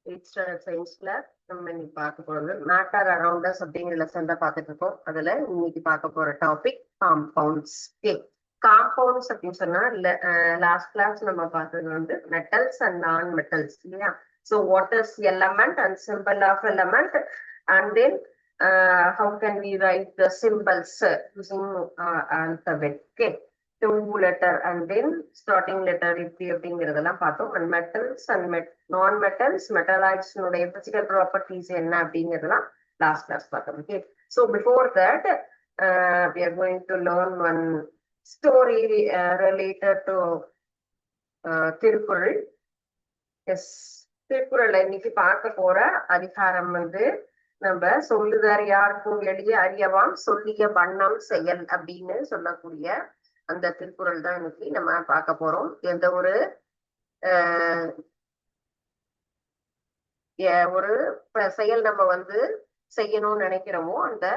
Eight standard சயின்ஸ்ல நம்ம இன்னைக்கு பார்க்க போறது மேட்டர் அரௌண்ட் அஸ் அப்படிங்கிற லெசன் தான் பார்த்துட்டு இருக்கோம். அதுல இன்னைக்கு பார்க்க போற டாபிக் காம்பவுண்ட்ஸ். காம்பவுண்ட்ஸ் அப்படின்னு சொன்னா லாஸ்ட் கிளாஸ் நம்ம பார்த்தது வந்து மெட்டல்ஸ் அண்ட் நான் மெட்டல்ஸ் இல்லையா. So what is element and simple of element and then how can we write the symbols using alphabet. Okay, two letter and then starting letter இப்படி அப்படிங்கிறதெல்லாம் பார்த்தோம். And metals and non metals metalloids physical properties என்ன அப்படிங்கிறதெல்லாம் last class பார்த்தோம். Okay, so before that we are going to learn one story related to Thirukkural. Yes, Thirukkural இன்னைக்கு பார்க்க போற அதிகாரம் வந்து நம்ம சொல்லுதர் யாருக்கும் எளிய அறியவாம் சொல்லிய வண்ணம் செயல் அப்படின்னு சொல்லக்கூடிய அந்த திருக்குறள் தான் இன்னைக்கு நம்ம பார்க்க போறோம். எந்த ஒரு செயல் நம்ம வந்து செய்யணும்னு நினைக்கிறோமோ அந்த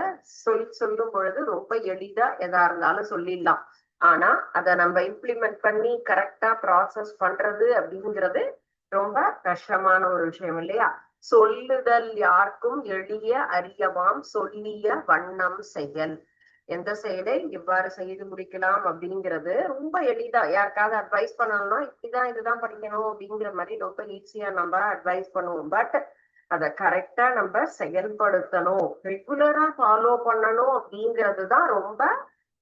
சொல்லும் பொழுது ரொம்ப எளிதா எதா இருந்தாலும் சொல்லிடலாம். ஆனா அதை நம்ம இம்ப்ளிமெண்ட் பண்ணி கரெக்டா ப்ராசஸ் பண்றது அப்படிங்கிறது ரொம்ப கஷ்டமான ஒரு விஷயம் இல்லையா. சொல்லுதல் யாருக்கும் எளிய அறியவாம் சொல்லிய வண்ணம் செயல். எந்த செயலை இவ்வாறு செய்து முடிக்கலாம் அப்படிங்கிறது ரொம்ப எளிதா யாருக்காவது அட்வைஸ் பண்ணணும்னா இப்படிதான் இதுதான் படிக்கணும் அப்படிங்கிற மாதிரி ரொம்ப ஈஸியா நம்ம அட்வைஸ் பண்ணுவோம். பட் அதை கரெக்டா நம்ம செயல்படுத்தணும், ரெகுலரா ஃபாலோ பண்ணணும் அப்படிங்கிறது தான் ரொம்ப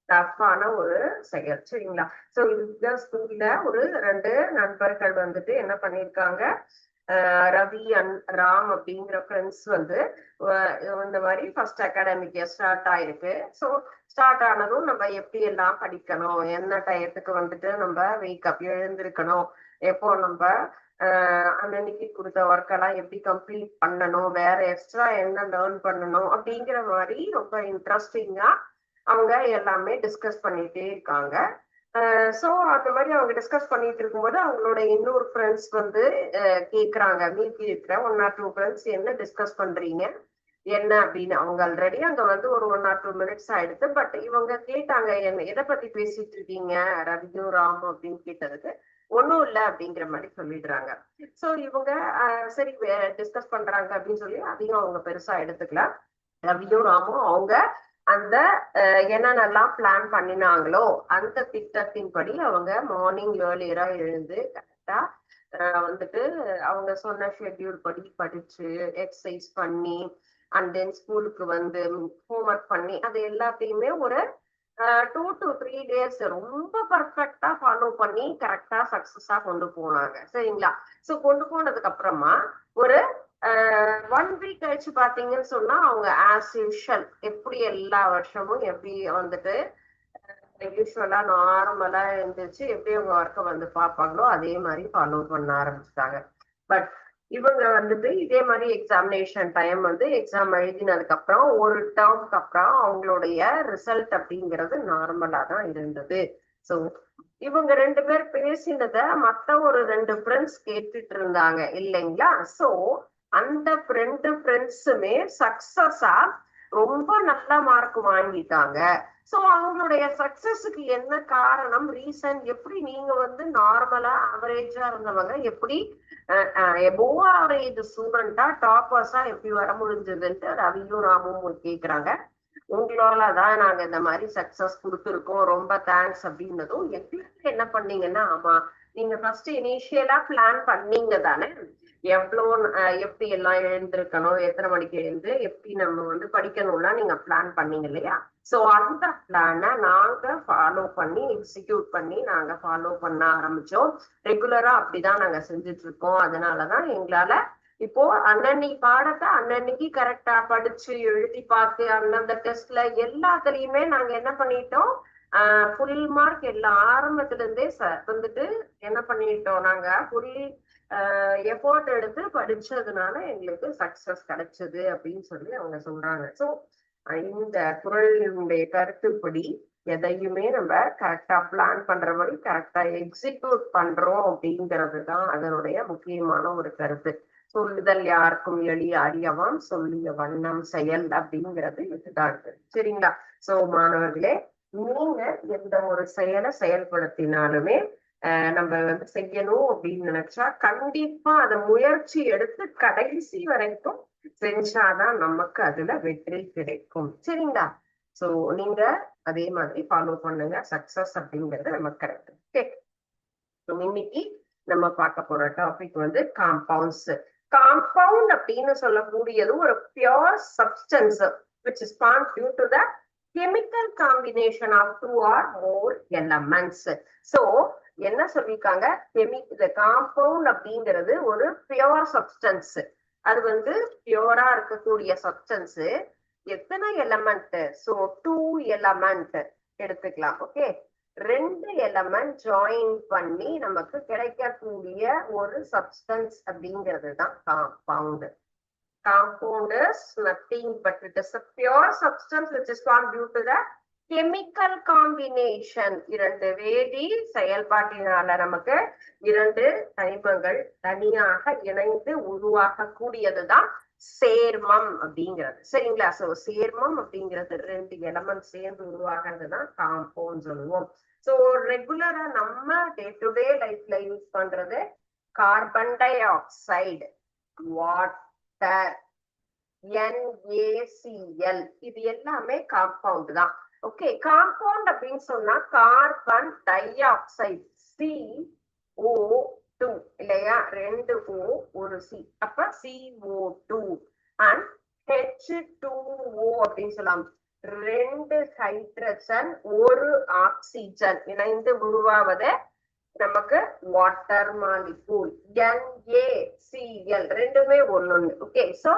டஃப்பான ஒரு செயல். சரிங்களா. சோ இந்த ஸ்கூல்ல ஒரு 2 நண்பர்கள் வந்துட்டு என்ன பண்ணிருக்காங்க, ரவி அண்ட் ராம் அப்படிங்கிற ஃப்ரெண்ட்ஸ் வந்து இந்த மாதிரி ஃபர்ஸ்ட் அகாடமிக் ஸ்டார்ட் ஆயிருக்கு. ஸோ ஸ்டார்ட் ஆனதும் நம்ம எப்படி எல்லாம் படிக்கணும், என்ன டயத்துக்கு வந்துட்டு நம்ம வேக்கப் எழுந்திருக்கணும், எப்போ நம்ம அன்னைக்கு கொடுத்த ஒர்க் எல்லாம் எப்படி கம்ப்ளீட் பண்ணணும், வேற எக்ஸ்ட்ரா என்ன லேர்ன் பண்ணணும் அப்படிங்கிற மாதிரி ரொம்ப இன்ட்ரெஸ்டிங்கா அவங்க எல்லாமே டிஸ்கஸ் பண்ணிட்டே இருக்காங்க. ஸோ அந்த மாதிரி அவங்க டிஸ்கஸ் பண்ணிட்டு இருக்கும்போது அவங்களோட இன்னொரு ஃப்ரெண்ட்ஸ் வந்து கேட்குறாங்க, மீதி இருக்கிற 1 or 2 ஃப்ரெண்ட்ஸ் என்ன டிஸ்கஸ் பண்றீங்க என்ன அப்படின்னு. அவங்க ஆல்ரெடி அங்க வந்து ஒரு 1 or 2 minutes ஆயிடுது. பட் இவங்க கேட்டாங்க, என்ன எதை பத்தி பேசிட்டு இருக்கீங்க ரவியும் ராம் அப்படின்னு கேட்டதுக்கு ஒன்னும் இல்லை அப்படிங்கிற மாதிரி சொல்லிடுறாங்க. ஸோ இவங்க சரி டிஸ்கஸ் பண்றாங்க அப்படின்னு சொல்லி அதையும் அவங்க பெருசா எடுத்துக்கல. ரவியும் ராமும் அவங்க அந்த என்னென்னலாம் பிளான் பண்ணினாங்களோ அந்த திட்டத்தின்படி அவங்க மார்னிங் ஏர்லியரா எழுந்து கரெக்டா வந்துட்டு அவங்க சொன்ன ஷெட்யூல் படி படிச்சு எக்ஸசைஸ் பண்ணி அண்ட் தென் ஸ்கூலுக்கு வந்து ஹோம்ஒர்க் பண்ணி அது எல்லாத்தையுமே ஒரு 2 to 3 days ரொம்ப பர்ஃபெக்டா ஃபாலோ பண்ணி கரெக்டா சக்சஸா கொண்டு போனாங்க. சரிங்களா. ஸோ கொண்டு போனதுக்கு அப்புறமா ஒரு 1 week கழிச்சு பாத்தீங்கன்னு சொன்னா அவங்க ஆஸ் யூஷுவல் எப்படி எல்லா வருஷமும் எப்படி வந்துட்டு யூஸ்வலா நார்மலா இருந்துச்சு எப்படி அவங்க ஒர்க்கை வந்து பார்ப்பாங்களோ அதே மாதிரி ஃபாலோ பண்ண ஆரம்பிச்சிட்டாங்க. பட் இவங்க வந்துட்டு இதே மாதிரி எக்ஸாமினேஷன் டைம் வந்து எக்ஸாம் எழுதினதுக்கு அப்புறம் ஒரு டேர்முக்கு அப்புறம் அவங்களுடைய ரிசல்ட் அப்படிங்கிறது நார்மலா தான் இருந்தது. ஸோ இவங்க 2 பேர் பேசினத மத்த ஒரு 2 ஃப்ரெண்ட்ஸ் கேட்டுட்டு இருந்தாங்க இல்லைங்களா. ஸோ அந்த 2 ஃப்ரெண்ட்ஸுமே சக்சஸா ரொம்ப நல்ல மார்க் வாங்கிட்டாங்க. ஸோ அவங்களுடைய சக்சஸுக்கு என்ன காரணம், ரீசன், எப்படி நீங்க வந்து நார்மலா ஆவரேஜா இருந்தவங்க எப்படி எபோவ் ஆவரேஜ் ஸ்டூடெண்டா டாப்பர்ஸா எப்படி வர முடிஞ்சதுன்ட்டு ரவியும் ராமும் கேக்குறாங்க. உங்களாலதான் நாங்க இந்த மாதிரி சக்சஸ் கொடுத்துருக்கோம், ரொம்ப தேங்க்ஸ் அப்படின்னதும் எங்களுக்கு என்ன பண்ணீங்கன்னா, ஆமா நீங்க ஃபர்ஸ்ட் இனிஷியலா பிளான் பண்ணீங்க தானே, எவ்வளோ எப்படி எல்லாம் எழுந்திருக்கணும், எத்தனை மணிக்கு எழுந்து எப்படி நம்ம வந்து படிக்கணும்லாம் நீங்க பிளான் பண்ணீங்க இல்லையா. ஸோ அந்த பிளானை நாங்க ஃபாலோ பண்ணி எக்ஸிக்யூட் பண்ணி நாங்க ஃபாலோ பண்ண ஆரம்பிச்சோம். ரெகுலரா அப்படிதான் நாங்க செஞ்சுட்டு இருக்கோம். அதனாலதான் எங்களால இப்போ அன்னன்னைக்கு பாடத்தை அன்னன்னைக்கு கரெக்டா படிச்சு எழுதி பார்த்து அந்தந்த டெஸ்ட்ல எல்லாத்துலயுமே நாங்க என்ன பண்ணிட்டோம், ஃபுல் மார்க் எல்லா ஆரம்பத்துல இருந்தே வந்துட்டு என்ன பண்ணிட்டோம், நாங்க ஃபுல் எஃபோர்ட் எடுத்து படிச்சதுனால எங்களுக்கு சக்சஸ் கிடைச்சது அப்படின்னு சொல்லி அவங்க சொல்றாங்க. ஸோ இந்த குறளினுடைய கருத்துப்படி எதையுமே நம்ம கரெக்டா பிளான் பண்றபடி கரெக்டா எக்ஸிக்யூட் பண்றோம் அப்படிங்கிறது தான் அதனுடைய முக்கியமான ஒரு கருத்து. சொல்லுதல் யாருக்கும் எளிய அறியவாம் சொல்லிய வண்ணம் செயல் அப்படிங்கிறது இதுதான். சரிங்களா. சோ மாணவர்களே, நீங்க எந்த ஒரு செயலை செயல்படுத்தினாலுமே நம்ம வந்து செய்யணும் அப்படின்னு நினைச்சா கண்டிப்பா அத முயற்சி எடுத்து கடைசி வரைக்கும் செஞ்சாதான் நமக்கு அதுல வெற்றி கிடைக்கும். சரிங்களா? சோ நீங்க அதே மாதிரி ஃபாலோ பண்ணுங்க. சக்சஸ் அப்படிங்கிறது நமக்கு கிடைக்கும். ஓகே, இன்னைக்கு நம்ம பார்க்க போற டாபிக் வந்து காம்பவுண்ட்ஸ். காம்பவுண்ட் அப்படின்னு சொல்லக்கூடியது ஒரு pure substance which is formed due to the chemical combination of two or more elements. So என்ன சொல்லிருக்காங்க, இந்த காம்பவுண்ட் அப்படிங்கிறது ஒரு பியூர் சப்ஸ்டன்ஸ். அது வந்து பியூரா இருக்கக்கூடிய சப்ஸ்டன்ஸ். எத்தனை எலமெண்ட்? சோ 2 எலமெண்ட் எடுத்துக்கலாம். ஓகே, 2 எலமெண்ட் ஜாயின் பண்ணி நமக்கு கிடைக்கக்கூடிய ஒரு சப்ஸ்டன்ஸ் அப்படிங்கிறது தான் compound. Compound is nothing but it is a pure substance which is formed due to the chemical combination. 2 வேதி செயல்பாட்டினால நமக்கு 2 தனிமங்கள் தனியாக இணைந்து உருவாக கூடியதுதான் சேர்மம் அப்படிங்கிறது. சரிங்களா? சோ சேர்மம் அப்படிங்கிறது 2 எலமெண்ட் சேர்ந்து உருவாகிறதுதான் காம்பவுண்ட் சொல்லுவோம். சோ ரெகுலரா நம்ம டே டு டே லைஃப்ல யூஸ் பண்றது carbon di oxide, water, NaCl, இது எல்லாமே காம்பவுண்ட் தான். ஓகே, காம்பவுண்ட் அப்படின்னு சொன்னா கார்பன் டை ஆக்சைடு CO2 இல்லையா? 2 O 1 C, அப்ப CO2 அண்ட் H2O அப்படின்னு சொல்லலாம். 2 ஹைட்ரஜன் 1 ஆக்சிஜன் இணைந்து உருவாவது நமக்கு வாட்டர் மாலிகூல். NaCl ரெண்டுமே ஒண்ணு. ஓகே, சோ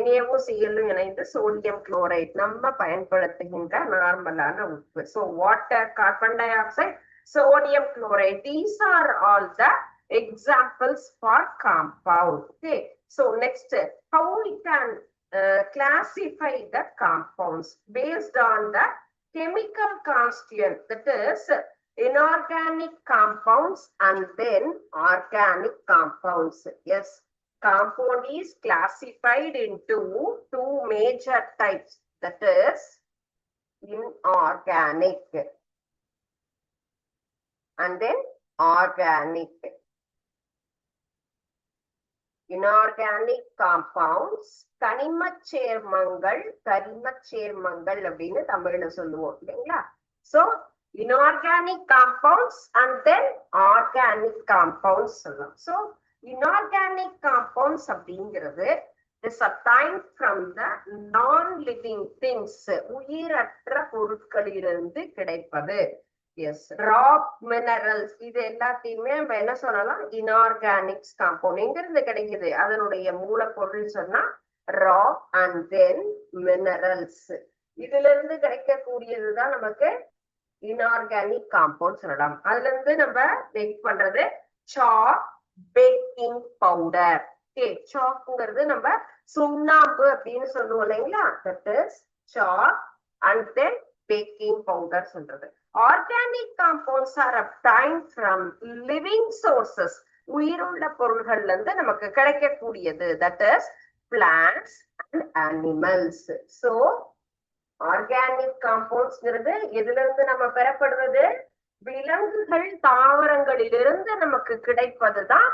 Naவும் Cl இணைந்து சோடியம் குளோரைட் நம்ம பயன்படுத்துகின்ற நார்மலான உப்பு. So water, carbon di oxide, sodium chloride, these are all the examples for compound. Okay, so next, how we can classify the compounds based on the chemical constituent, that is inorganic compounds and then organic compounds. Yes, compound is classified into 2 major types, that is inorganic and then organic. Inorganic compounds கனிமச் சேர்மங்கள், கரிமச் சேர்மங்கள் அப்படின்னு தமிழ்ல சொல்லுவோம் இல்லைங்களா? So inorganic compounds and then organic compounds சொல்லலாம். So inorganic compounds அப்படிங்கிறது is obtained from the non-living things, உயிரற்ற பொருட்களிலிருந்து கிடைப்பது. எஸ், ராக் மினரல்ஸ், இது எல்லாத்தையுமே நம்ம என்ன சொல்லலாம்? இன்ஆர்கானிக்ஸ் காம்பவுண்ட். எங்க இருந்து கிடைக்குது? அதனுடைய மூலப்பொருள் சொன்னா ராக் அண்ட் தென் மினரல்ஸ். இதுல இருந்து கிடைக்கக்கூடியதுதான் நமக்கு இன்ஆர்கானிக் காம்பவுண்ட் சொல்லலாம். அதுல இருந்து நம்ம மேக் பண்றது சாக், பேக்கிங் பவுடர். ஓகே, சாக்ங்கிறது நம்ம சுண்ணாம்பு அப்படின்னு சொல்லுவோம் இல்லைங்களா? That is chalk and then baking powder சொல்றது. Organic compounds are obtained from living sources, உயிருள்ள பொருள்கள்ல இருந்து நமக்கு கிடைக்கக்கூடியது, that is plants and animals. So organic compounds எதுல இருந்து நம்ம பெறப்படுவது? விலங்குகள், தாவரங்களிலிருந்து நமக்கு கிடைப்பதுதான்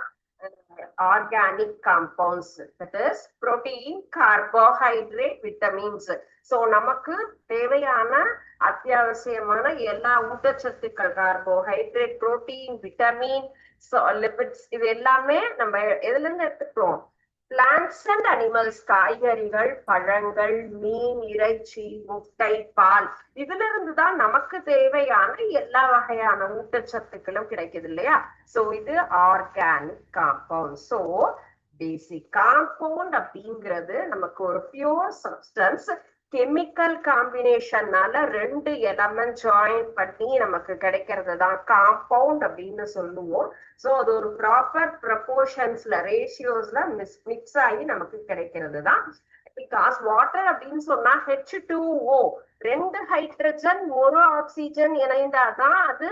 organic compounds, that is protein, carbohydrate, vitamins. So நமக்கு தேவையான அத்தியாவசியமான எல்லா ஊட்டச்சத்துக்கள், கார்போஹைட்ரேட், புரோட்டீன், விட்டமின், லிபிட்ஸ், இது எல்லாமே நம்ம எதுல இருந்து எடுத்துக்கிறோம்? பிளான்ட்ஸ் அண்ட் அனிமல்ஸ், காய்கறிகள், பழங்கள், மீன், இறைச்சி, முட்டை, பால், இதுல இருந்துதான் நமக்கு தேவையான எல்லா வகையான ஊட்டச்சத்துக்களும் கிடைக்குது இல்லையா? சோ இது organic compound. So basic compound அப்படிங்கிறது நமக்கு ஒரு பியூர் சப்ஸ்டன்ஸ், கெமிக்கல் காம்பினேஷன்னால 2 எலமெண்ட் ஜாயின் பண்ணி நமக்கு கிடைக்கிறது தான் காம்பவுண்ட் அப்படின்னு சொல்லுவோம். சோ அது ஒரு ப்ராப்பர் ப்ரொபோர்ஷன்ஸ்ல, ரேஷியோஸ்ல மிக்ஸ் ஆகி நமக்கு கிடைக்கிறது தான் பிகாஸ் வாட்டர் அப்படின்னு சொன்னா H2O, 2 ஹைட்ரஜன் 1 ஆக்சிஜன் இணைந்தாதான் அது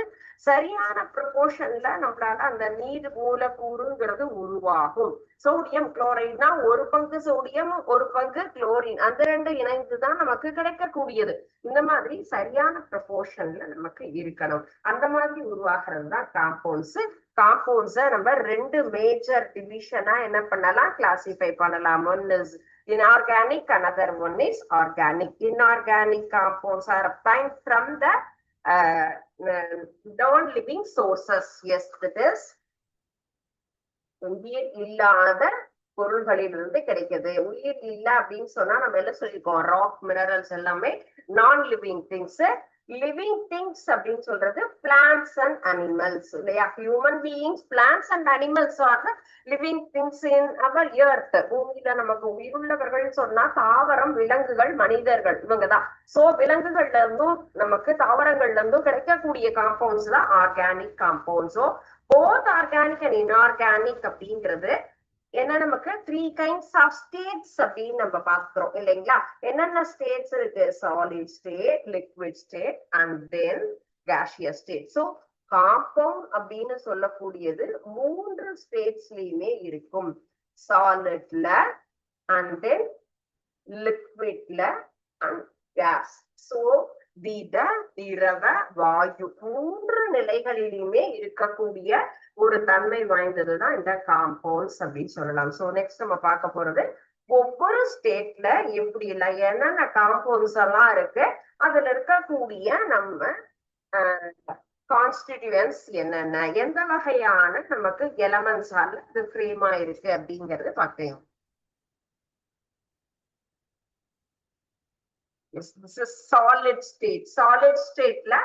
சரியான ப்ரொபோர்ஷன்ல நம்மளால அந்த நீர் மூலக்கூறுங்கிறது உருவாகும். சோடியம் குளோரைட்னா 1 பங்கு சோடியம் 1 பங்கு குளோரின், அந்த 2 இணைந்துதான் நமக்கு கிடைக்கக்கூடியது. இந்த மாதிரி சரியான ப்ரொபோர்ஷன்ல நமக்கு இருக்கணும். அந்த மாதிரி உருவாகிறது தான் காம்பவுண்ட்ஸ். காம்பவுண்ட்ஸ நம்ம 2 மேஜர் டிவிஷனா என்ன பண்ணலாம், கிளாசிஃபை பண்ணலாம். One is inorganic, another one is organic. Inorganic compounds are obtained from the non-living sources. Yes, that is உயிர் இல்லாத பொருள்களிலிருந்து கிடைக்குது. உயிர் இல்ல அப்படின்னு சொன்னா நம்ம என்ன சொல்லிருக்கோம், ராக் மினரல்ஸ் எல்லாமே நான் லிவிங் திங்ஸ். லிவிங் திங்ஸ் அப்படின்னு சொல்றது பிளான்ட்ஸ் அண்ட் அனிமல்ஸ் இல்லையா. Human beings, plants and animals are living things in our earth. பூமியில நமக்கு உயிருள்ளவர்கள் சொன்னா தாவரம், விலங்குகள், மனிதர்கள், இவங்கதான். சோ விலங்குகள்ல இருந்தும் நமக்கு தாவரங்கள்ல இருந்தும் கிடைக்கக்கூடிய காம்பவுண்ட்ஸ் தான் organic compounds. So both organic and inorganic அப்படிங்கிறது என்ன, நமக்கு 3 kinds of states அப்படின்னு நம்ம பாக்குறோம் இல்லைங்களா. என்னென்ன ஸ்டேட்ஸ் இருக்கு, solid state, liquid state and then gaseous state. So compound அப்படின்னு சொல்லக்கூடியது 3 ஸ்டேட்ஸ்லயுமே இருக்கும். சாலிட்ல அண்ட் தென் லிக்விட்ல அண்ட் கேஸ். ஸோ திட, திரவ, வாயு 3 நிலைகளிலுமே இருக்கக்கூடிய ஒரு தன்மை வாய்ந்ததுதான் இந்த காம்பவுண்ட்ஸ் அப்படின்னு சொல்லலாம். சோ நெக்ஸ்ட் நம்ம பார்க்க போறது ஒவ்வொரு ஸ்டேட்ல எப்படி இல்ல என்னென்ன காம்பவுண்ட்ஸ் எல்லாம் இருக்கு, அதுல இருக்கக்கூடிய நம்ம கான்ஸ்டிடியூயன்ஸ் என்னென்ன, எந்த வகையான நமக்கு எலமெண்ட்ஸால இது ஃப்ரேமா இருக்கு அப்படிங்கறது பார்க்கலாம். This is solid state. Solid stateல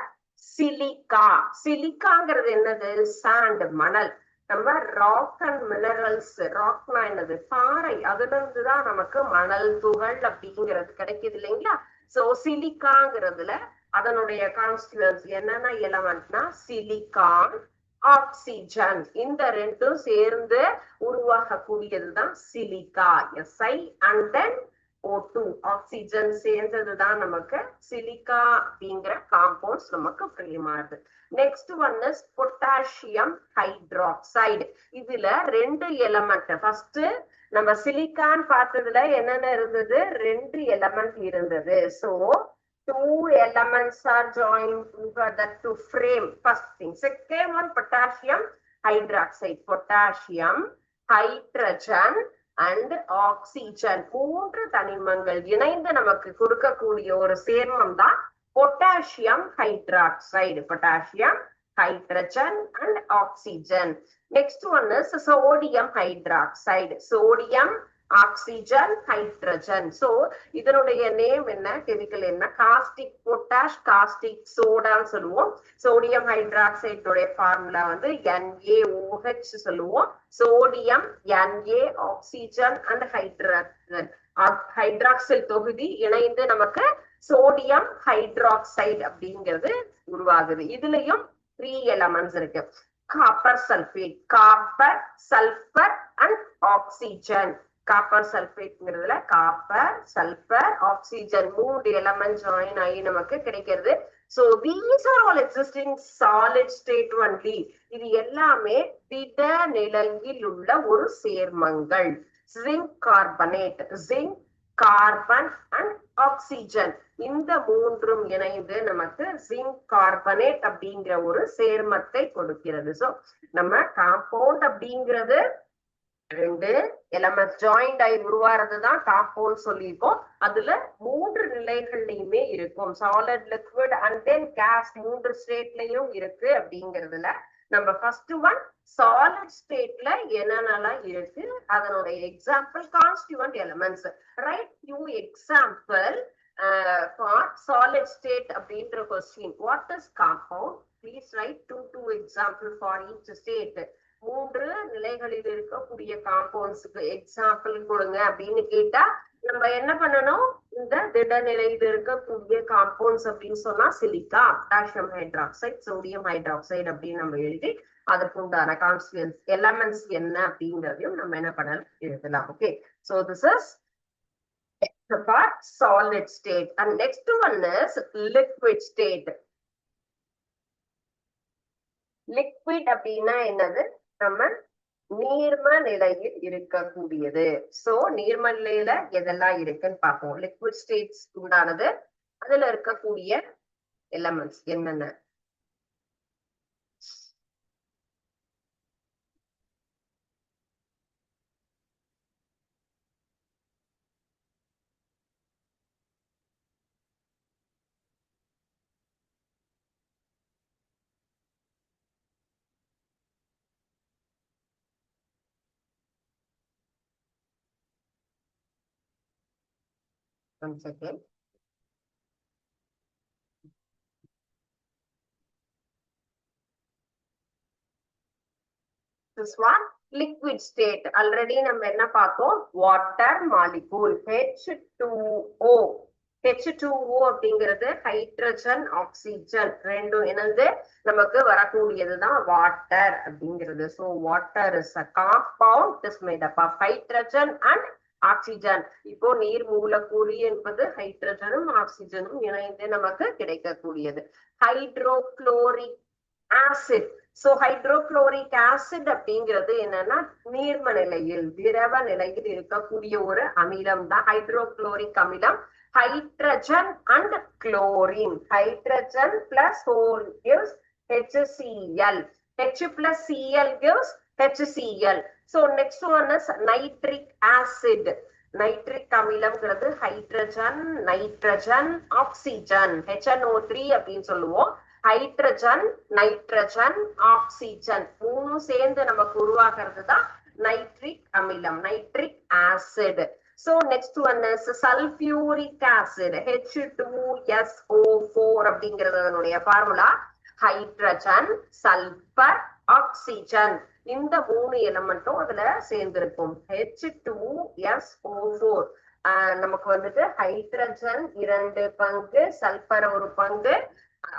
சிலிக்கா. சிலிக்காங்கிறது என்னது, சாண்ட், மணல். நம்ம ராக் அண்ட் மினரல்ஸ், ராக்னா என்னது, பாறை, அதுல இருந்துதான் நமக்கு மணல் துகள் அப்படிங்கிறது கிடைக்குது இல்லைங்களா. சோ சிலிக்காங்கிறதுல அதனுடைய கான்ஸ்டிட்யூயன்ஸ் என்னென்ன எலமெண்ட்னா சிலிக்கான், ஆக்சிஜன், இந்த 2ம் சேர்ந்து உருவாகக்கூடியதுதான் silica. SI and then O2, oxygen சேர்ந்ததுதான் நமக்கு சிலிக்கா அப்படிங்கிற காம்பவுண்ட்ஸ் நமக்கு ஃப்ரேம் ஆகுது. Next one is potassium hydroxide. இதுல 2 எலமெண்ட். ஃபர்ஸ்ட் நம்ம சிலிக்கான் பார்த்ததுல என்னென்ன இருந்தது, 2 எலமெண்ட் இருந்தது. So 2 elements are joined together to frame first thing. Second one, potassium hydroxide. Potassium, hydrogen and oxygen 3 தனிமங்கள் இணைந்து நமக்கு கொடுக்கக்கூடிய ஒரு சேர்மம் தான் potassium hydroxide. Potassium, hydrogen and oxygen. Next one is sodium hydroxide. Sodium, oxygen, hydrogen. So இதனுடைய name என்ன, chemical என்ன, காஸ்டிக் பொட்டாஷ், காஸ்டிக் சோடான்னு சொல்லுவோம். சோடியம் ஹைட்ராக்சைடுடைய ஃபார்முலா வந்து NaOH சொல்லுவோம். Sodium, Na, oxygen and hydrogen, hydroxyl தொகுதி இணைந்து நமக்கு சோடியம் ஹைட்ராக்சைடு அப்படிங்கிறது உருவாகுது. இதுலயும் 3 எலமெண்ட்ஸ் இருக்கு. Copper sulphate, copper, sulphur and oxygen. Copper சல்பேட்ங்கிறதுல copper, sulphur, oxygen 3 element join ஆகி நமக்கு கிடைக்கிறது. So these are all existing solid state only. இது எல்லாமே திட நிலையில் உள்ள ஒரு சேர்மங்கள். Zinc carbonate, zinc, carbon and oxygen, இந்த 3ம் இணைந்து நமக்கு ஜிங்க் கார்பனேட் அப்படிங்கிற ஒரு சேர்மத்தை கொடுக்கிறது. சோ நம்ம காம்பவுண்ட் அப்படிங்கிறது 2 எலமெண்ட் ஜாயிண்ட் ஆகி உருவாறதுதான் காம்பவுண்ட் சொல்லியிருக்கோம். அதுல 3 நிலைகள்லயுமே இருக்கும். Solid, liquid and then gas 3 ஸ்டேட்லயும் இருக்கு. அப்படிங்கிறதுல நம்ம ஃபர்ஸ்ட் ஒன் சாலிட் ஸ்டேட்ல என்னென்னலாம் இருக்கு, அதனுடைய example constituent elements. Write few example for solid state அப்படின்ற question. What is compound? Please write 2 example for each state. 3 நிலைகளில் இருக்கக்கூடிய காம்பவுண்ட்ஸுக்கு எக்ஸாம்பிள் கொடுங்க அப்படின்னு கேட்டா நம்ம என்ன பண்ணணும், இந்த திட நிலையில் இருக்கக்கூடிய காம்பவுண்ட்ஸ் அப்படின்னு சொன்னா silica, potassium hydroxide, sodium hydroxide அப்படின்னு நம்ம எழுதி அதற்கு உண்டான கான்ஸ்டிட்யூயன்ஸ் எலமெண்ட்ஸ் என்ன அப்படிங்கிறதையும் நம்ம என்ன பண்ணலாம் எழுதலாம். Okay, so this is for solid state. And next one is liquid state. Liquid அப்படின்னா என்னது? நம்ம நீர்ம நிலையில் இருக்கக்கூடியது. சோ நீர்ம நிலையில எதெல்லாம் இருக்குன்னு பார்ப்போம். லிக்விட் ஸ்டேட்ஸ் உண்டானது, அதுல இருக்கக்கூடிய எலமெண்ட்ஸ் என்னென்ன? One second. This one liquid state. Already நம்ம என்ன பார்த்தோம்? Water molecule H2O. H2O அப்படிங்கிறது ஹைட்ரஜன் ஆக்சிஜன் ரெண்டும் இணைந்து நமக்கு வரக்கூடியதுதான் வாட்டர் அப்படிங்கிறது. So water is a compound that is made up of hydrogen and oxygen. இப்போ நீர் மூலக்கூறு என்பது ஹைட்ரஜனும் ஆக்சிஜனும் இணைந்து நமக்கு கிடைக்கக்கூடியது. Hydrochloric acid. So hydrochloric acid அப்படிங்கிறது என்னன்னா நீர்ம நிலையில், திரவ நிலையில் இருக்கக்கூடிய ஒரு அமிலம் தான் ஹைட்ரோகுளோரிக் அமிலம். Hydrogen and chlorine. Hydrogen plus whole gives HCl. H plus Cl gives HCl. So next one is nitric acid. Nitric அமிலம்ங்கிறது ஹைட்ரஜன், நைட்ரஜன், ஆக்சிஜன், HNO3 அப்படின்னு சொல்லுவோம். ஹைட்ரஜன், நைட்ரஜன், ஆக்சிஜன் மூணும் சேர்ந்து நமக்கு உருவாகிறது தான் நைட்ரிக் அமிலம், nitric acid. So next one is sulfuric acid, H2SO4 அப்படிங்கிறது அதனுடைய ஃபார்முலா. ஹைட்ரஜன், சல்பர், ஆக்சிஜன் இந்த மூணு எலமெண்ட்டும் அதுல சேர்ந்திருக்கும். H2SO4 நமக்கு வந்துட்டு ஹைட்ரஜன் 2 பங்கு, சல்பர் 1 பங்கு,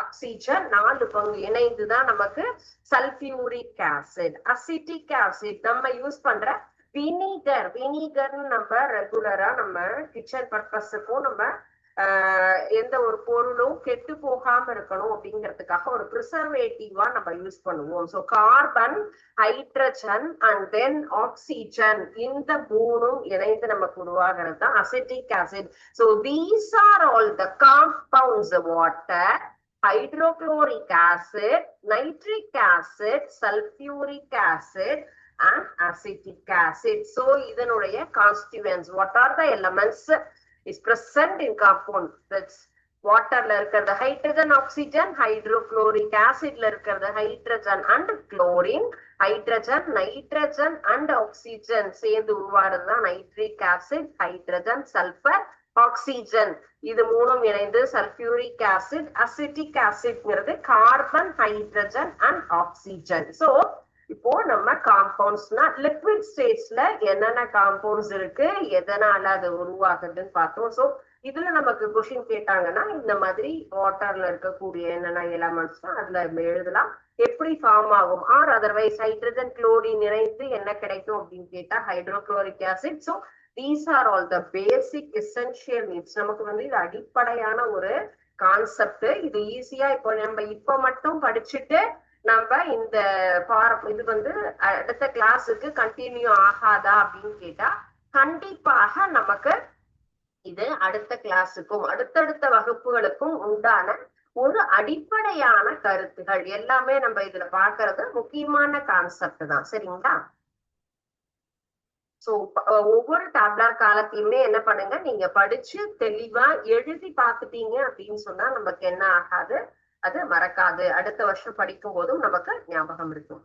ஆக்சிஜன் 4 பங்கு இணைந்துதான் நமக்கு சல்பியூரிக் ஆசிட். அசிட்டிக் ஆசிட் நம்ம யூஸ் பண்ற வினிகர். வினிகர்னு நம்ம ரெகுலரா நம்ம கிச்சன் பர்பஸுக்கும் நம்ம எந்த ஒரு பொருளும் கெட்டு போகாம இருக்கணும் அப்படிங்கிறதுக்காக ஒரு ப்ரிசர்வேட்டிவா நம்ம யூஸ் பண்ணுவோம். So carbon, hydrogen and then oxygen இந்த மூணும் இணைந்து நமக்கு உருவாகிறது தான் acetic acid. So these are all the compounds: water, hydrochloric acid, nitric acid, sulfuric acid and acetic acid. So இதனுடைய constituents, what are the elements is present in compound? That's waterல இருக்கிறது hydrogen, oxygen, hydrochloric acidல இருக்கிறது hydrogen and chlorine, hydrogen, nitrogen and oxygen சேர்ந்து உருவாகிறது தான் nitric acid, hydrogen, sulfur, oxygen இது மூணும் இணைந்து sulphuric acid. Acetic ஆசிட்ங்கிறது carbon, hydrogen and oxygen. So இப்போ நம்ம காம்பவுண்ட்ஸ்னா லிக்விட் ஸ்டேட்ஸ்ல என்னென்ன காம்பவுண்ட்ஸ் இருக்கு, எதனால அது உருவாகுதுன்னு பார்த்தோம். சோ இதுல நமக்கு கொஸ்டின் கேட்டாங்கன்னா இந்த மாதிரி வாட்டர்ல இருக்கக்கூடிய என்னென்ன எலமெண்ட்ஸ் அதுல எழுதலாம், எப்படி ஃபார்ம் ஆகும், ஆர் அதர்வைஸ் ஹைட்ரஜன் குளோரின் இணைந்து என்ன கிடைக்கும் அப்படின்னு கேட்டா hydrochloric acid. So these are all the basic essential needs. நமக்கு வந்து இது அடிப்படையான ஒரு கான்செப்ட். இது ஈஸியா இப்போ நம்ம இப்ப மட்டும் படிச்சுட்டு நம்ம இந்த இது வந்து அடுத்த கிளாஸுக்கு கண்டினியூ ஆகாதா அப்படின்னு கேட்டா கண்டிப்பாக நமக்கு இது அடுத்த கிளாஸுக்கும் அடுத்தடுத்த வகுப்புகளுக்கும் உண்டான ஒரு அடிப்படையான கருத்துகள் எல்லாமே நம்ம இதுல பாக்குறது முக்கியமான கான்செப்ட் தான். சரிங்களா? சோ ஒவ்வொரு டேப்லர் காலத்தையுமே என்ன பண்ணுங்க, நீங்க படிச்சு தெளிவா எழுதி பார்த்துட்டீங்க அப்படின்னு சொன்னா நமக்கு என்ன ஆகாது, அது மறக்காது. அடுத்த வருஷம் படிக்கும் போதும் நமக்கு ஞாபகம் இருக்கும்.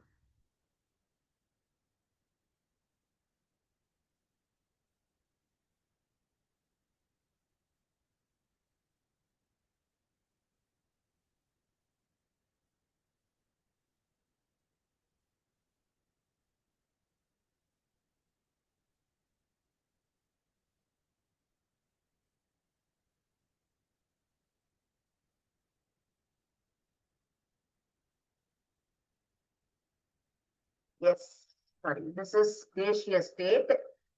Yes, sorry, this is gaseous state.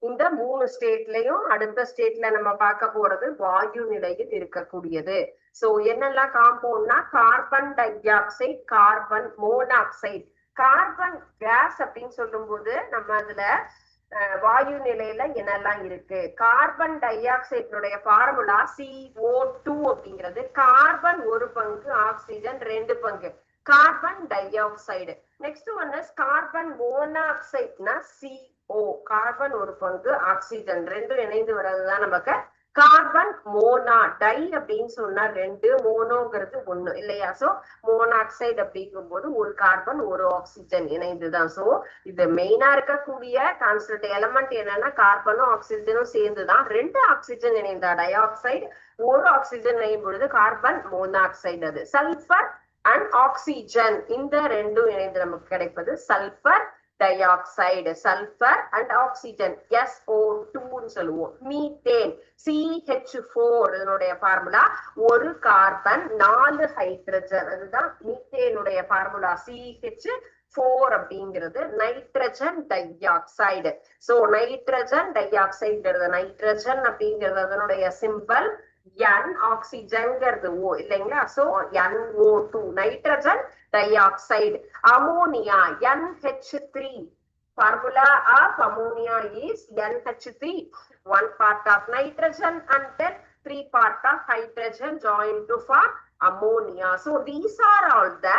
இந்த 3 ஸ்டேட்லயும் அடுத்த ஸ்டேட்ல நம்ம பார்க்க போறது வாயு நிலையில் இருக்கக்கூடியது. சோ என்னெல்லாம் காம்பவுண்ட்னா carbon dioxide, carbon monoxide. Carbon gas அப்படின்னு சொல்லும் போது நம்ம அதுல வாயு நிலையில என்னெல்லாம் இருக்கு? கார்பன் டை ஆக்சைடுடைய ஃபார்முலா CO2 அப்படிங்கிறது. கார்பன் 1 பங்கு, ஆக்சிஜன் 2 பங்கு. Carbon dioxide. Next one is carbon மோனாக்சைடுனா CO. கார்பன் 1 பங்கு, ஆக்சிஜன் 2 இணைந்து வர்றதுதான் நமக்கு கார்பன் மோனா. டை அப்படின்னு சொன்னா 2, மோனோங்கிறது 1 இல்லையா? சோ மோனாக்சைடு அப்படிங்கும் போது 1 கார்பன் 1 ஆக்சிஜன் இணைந்துதான். சோ இது மெயினா இருக்கக்கூடிய கான்ஸ்டன்ட் எலமெண்ட் என்னன்னா கார்பனும் ஆக்சிஜனும் சேர்ந்துதான். 2 ஆக்சிஜன் இணைந்தா டை ஆக்சைடு, 1 ஆக்சிஜன் இணையும் பொழுது கார்பன் மோனாக்சைடு. அது சல்பர் அண்ட் ஆக்சிஜன், இந்த ரெண்டும் இணைந்து நமக்கு கிடைப்பது sulphur di oxide. Sulphur and oxygen SO2 சொல்லுவோம். மீத்தேன் CH4, இதனுடைய ஃபார்முலா 1 கார்பன் 4 ஹைட்ரஜன். அதுதான் மீத்தேனுடைய ஃபார்முலா CH4 அப்படிங்கிறது nitrogen di oxide. So nitrogen di oxide, nitrogen அப்படிங்கிறது அதனுடைய சிம்பல் N, ஆக்சிஜன்ங்கிறது O இல்லைங்களா? So NO2 nitrogen di oxide. Ammonia NH3. Formula of ammonia is NH3. 1 part of nitrogen and then 3 part of hydrogen joined to form ammonia. So these are all the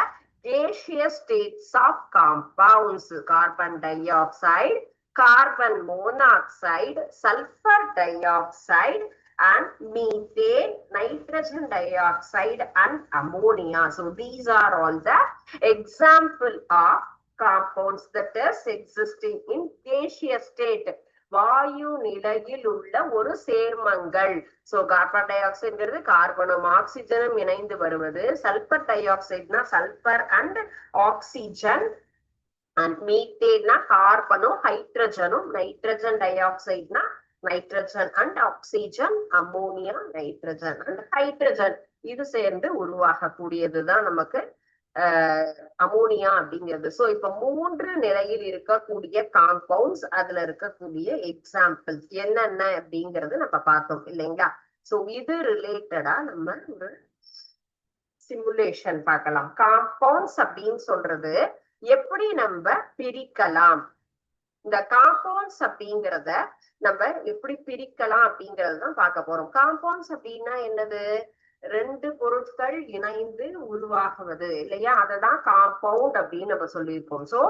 gaseous states of compounds. Carbon dioxide, carbon monoxide, sulfur dioxide, and methane, nitrogen dioxide, and ammonia. So these are all the example of compounds that is existing in gaseous state. வாயு நிலையில் உள்ள ஒரு சேர்மங்கள். So carbon டை ஆக்சைடுங்கிறது கார்பனும் ஆக்சிஜனும் இணைந்து வருவது. சல்பர் டை ஆக்சைடுனா சல்பர் அண்ட் ஆக்சிஜன். அண்ட் மீத்தேன்னா கார்பனும் ஹைட்ரஜனும். நைட்ரஜன் டை ஆக்சைடுனா nitrogen and oxygen. Ammonia nitrogen and hydrogen, இது சேர்ந்து உருவாகக்கூடியதுதான் நமக்கு அமோனியா அப்படிங்கிறது. சோ இப்ப 3 நிலையில் இருக்கக்கூடிய காம்பவுண்ட்ஸ், அதுல இருக்கக்கூடிய எக்ஸாம்பிள்ஸ் என்னென்ன அப்படிங்கறது நம்ம பார்த்தோம் இல்லைங்களா? சோ இது ரிலேட்டடா நம்ம ஒரு சிமுலேஷன் பார்க்கலாம். காம்பவுண்ட்ஸ் அப்படின்னு சொல்றது எப்படி நம்ம பிரிக்கலாம், இந்த காம்பவுண்ட்ஸ் அப்படிங்கிறத நம்ம எப்படி பிரிக்கலாம் அப்படிங்கறது தான் பார்க்க போறோம். காம்பவுண்ட்ஸ் அப்படின்னா என்னது? 2 பொருட்கள் இணைந்து உருவாகுவது இல்லையா? அததான் காம்பவுண்ட் அப்படின்னு நம்ம சொல்லியிருக்கோம். So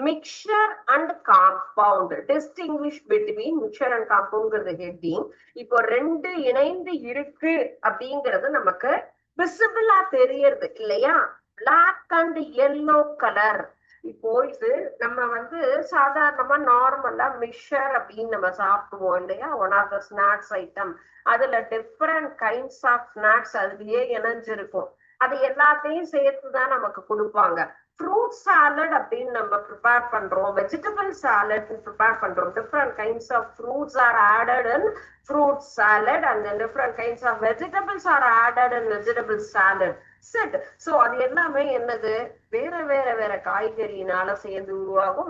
mixture and compound, distinguish between mixture and காம்பவுண்ட்ங்கிறது ஹெட்டிங். இப்போ 2 இணைந்து இருக்கு அப்படிங்கிறது நமக்கு விசிபிளா தெரியறது இல்லையா? Black and yellow colour. இப்போ இது நம்ம சாதாரணமா நார்மலா மிக்சர் அப்படின்னு நம்ம சாப்பிடுவோம் இல்லையா? One of the snacks item. அதுல டிஃப்ரெண்ட் கைண்ட்ஸ் ஆஃப் ஸ்நாக்ஸ் அதுலயே இணைஞ்சிருக்கும். அது எல்லாத்தையும் சேர்த்துதான் நமக்கு கொடுப்பாங்க. ஃப்ரூட் சாலட் அப்படின்னு நம்ம ப்ரிப்பேர் பண்றோம், வெஜிடபிள் சாலட் ப்ரிப்பேர் பண்றோம். Different kinds of fruits are added in fruit salad and then different kinds of vegetables are added in vegetable salad set. So அது எல்லாமே என்னது? வேற வேற வேற காய்கறினால சேர்ந்து உருவாகும்,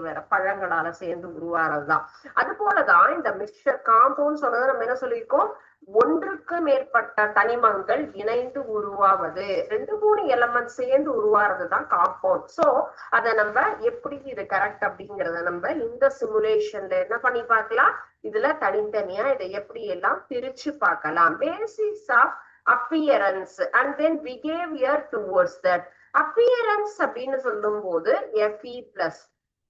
வேற பழங்களால சேர்ந்து உருவாறதுதான். அது போலதான் இந்த மிக்சர் காம்பவுண்ட் சொன்னது நம்ம என்ன சொல்லியிருக்கோம்? ஒன்றுக்கு மேற்பட்ட தனிமங்கள் இணைந்து உருவாவது, 2-3 எலமெண்ட் சேர்ந்து உருவாறதுதான் காம்பவுண்ட். சோ அத நம்ம எப்படி இது கரெக்ட் அப்படிங்கறத நம்ம இந்த சிமுலேஷன்ல என்ன பண்ணி பார்க்கலாம். இதுல தனித்தனியா இதை எப்படி எல்லாம் பிரிச்சு பார்க்கலாம். Basis of appearance and then behavior towards that. appearance அப்படின்னு சொல்லும் போது Fe plus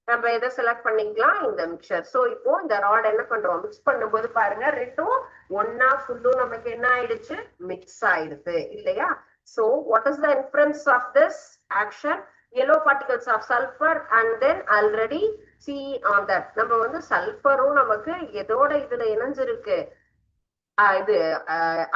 நம்ம எதை செலக்ட் பண்ணிக்கலாம்? இந்த மிக்சர். சோ இப்போ இந்த ராட் என்ன பண்றோம்? மிக்ஸ் பண்ணும்போது பாருங்க, 2ம் ஒன்னா ஃபுல்லும் நமக்கு என்ன ஆயிடுச்சு? மிக்ஸ் ஆயிடுது இல்லையா? So what is the inference of this action? yellow particles of sulfur and then already see on that. நம்ம சல்பரும் நமக்கு எதோட இதுல இணைஞ்சிருக்கு? இது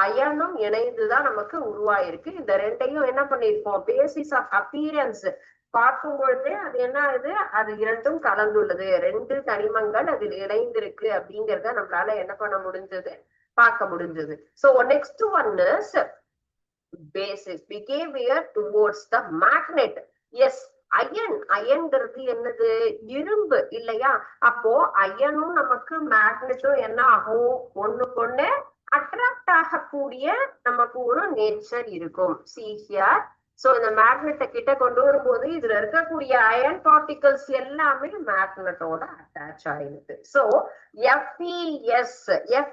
அயனும் இணைந்துதான் நமக்கு உருவாயிருக்கு. இந்த 2ஐயும் என்ன பண்ணிருக்கோம்? பேசிஸ் ஆஃப் அப்பியரன்ஸ் பார்க்கும் பொழுதே அது என்ன ஆகுது? அது 2ம் கலந்துள்ளது, 2 தனிமங்கள் அதில் இணைந்திருக்கு அப்படிங்கறத நம்மளால என்ன பண்ண முடிஞ்சது? பார்க்க முடிஞ்சது. So next one is basis behaviour towards the magnet. Yes, அயன்ங்கிறது என்னது? இரும்பு இல்லையா? அப்போ அயனும் நமக்கு மேக்னெட்டும் என்ன ஆகும்? ஒண்ணுக்கு அட்ராக்ட் ஆகக்கூடிய நமக்கு ஒரு நேச்சர் இருக்கும். See here. சோ இந்த மேக்னெட்டை கிட்ட கொண்டு வரும்போது இதுல இருக்கக்கூடிய அயன் பார்ட்டிகல்ஸ் எல்லாமே மேக்னெட்டோட அட்டாச் ஆயிருக்கு. சோ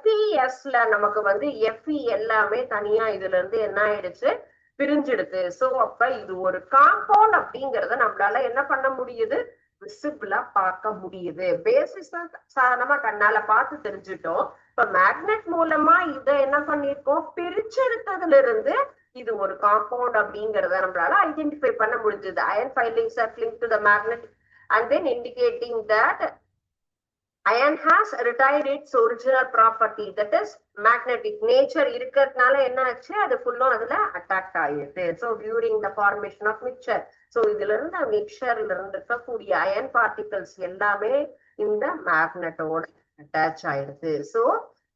FeSல நமக்கு வந்து Fe எல்லாமே தனியா இதுல இருந்து என்ன ஆயிடுச்சு? பிரிஞ்சிடுது. சோ அப்ப இது ஒரு காம்பவுண்ட் அப்படிங்கறத நம்மளால என்ன பண்ண முடியுது? விசிபிளா பார்க்க முடியுது. பேசிஸா சாதாரணமா கண்ணால பார்த்து தெரிஞ்சுட்டோம். இப்ப மேக்னெட் மூலமா இதை என்ன பண்ணிருக்கோம்? பிரிச்செடுத்ததுல இருந்து இது ஒரு காம்பவுண்ட் அப்படிங்கறத நம்மளால ஐடென்டிஃபை பண்ண முடிஞ்சது. Iron filings are linked to the magnet and then indicating that iron has retired its original property, that is magnetic nature இருக்கிறதுனால என்ன ஆச்சு? அது ஃபுல்லும் அதுல அட்டாக்ட் ஆயிடுது. So during the formation of mixture, so இதுல இருந்து மிக்சர்ல இருந்து இருக்கக்கூடிய அயன் பார்ட்டிகல்ஸ் எல்லாமே இந்த மேக்னெட்டோட அட்டாச் ஆயிடுது. So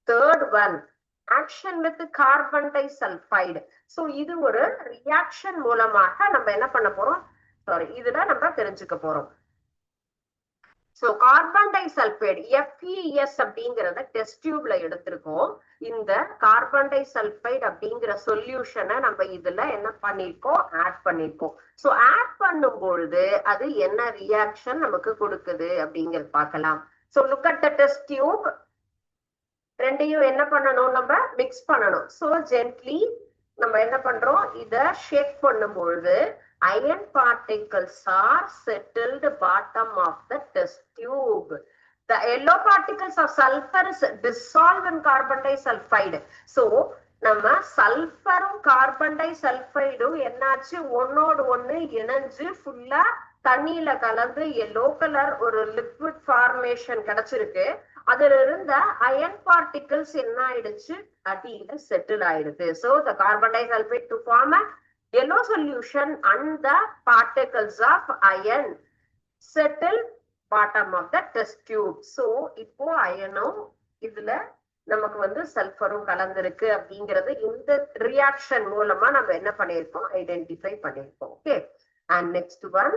third one, action with carbon disulfide. So இது ஒரு ரியாக்ஷன் மூலமாக நம்ம என்ன பண்ண போறோம்? இதுல நம்ம தெரிஞ்சுக்க போறோம். சோ கார்பன் டைசல்பைடு FeS அப்படிங்கறத டெஸ்ட் டியூப்ல எடுத்திருக்கோம். இந்த கார்பன் டைசல்பைடு அப்படிங்கிற சொல்யூஷனை நம்ம இதுல என்ன பண்ணிருக்கோம்? ஆட் பண்ணிருக்கோம். சோ ஆட் பண்ணும் பொழுது அது என்ன ரியாக்ஷன் நமக்கு கொடுக்குது அப்படிங்கறது பார்க்கலாம். So look at the test tube. ரெண்டையும் என்ன பண்ணணும்? நம்ம மிக்ஸ் பண்ணணும். சோ ஜென்ட்லி நம்ம என்ன பண்றோம்? இத ஷேக் பண்ணும் பொழுது iron particles are settled bottom of the test tube. The yellow particles of sulfur is dissolved in carbon disulfide. So நம்ம சல்பரும் கார்பன் டைசல்பைடும் என்னாச்சு? ஒன்னோடு ஒண்ணு இணைஞ்சு ஃபுல்லா தண்ணியில கலந்து எல்லோ கலர் ஒரு லிக்விட் ஃபார்மேஷன் கிடைச்சிருக்கு. அதுல இருந்த அயன் பார்ட்டிகல்ஸ் என்ன ஆயிடுச்சு? அடியில செட்டில் ஆயிடுது. So the carbon disulfide to form a yellow solution and the particles of iron settle bottom of the test tube. So இப்போ அயனும் இதுல நமக்கு வந்து சல்பரும் கலந்திருக்கு அப்படிங்கிறது இந்த ரியாக்ஷன் மூலமா நம்ம என்ன பண்ணிருக்கோம்? ஐடென்டிஃபை பண்ணிருக்கோம். Okay. And next one,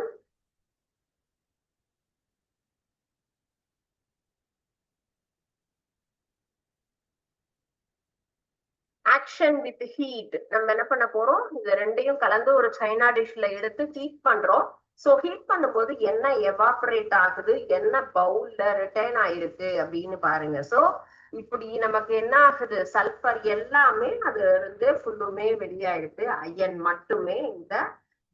action with heat. நம்ம என்ன பண்ண போறோம்? இது ரெண்டையும் கலந்து ஒரு சைனா டிஷ்ல எடுத்து ஹீட் பண்றோம். சோ ஹீட் பண்ணும்போது என்ன எவாபரேட் ஆகுது, என்ன பவுல்ல ரிட்டைன் ஆயிருக்கு அப்படின்னு பாருங்க. சோ இப்படி நமக்கு என்ன ஆகுது? சல்பர் எல்லாமே அது இருந்து ஃபுல்லுமே வெளியாயிடுது. அயன் மட்டுமே இந்த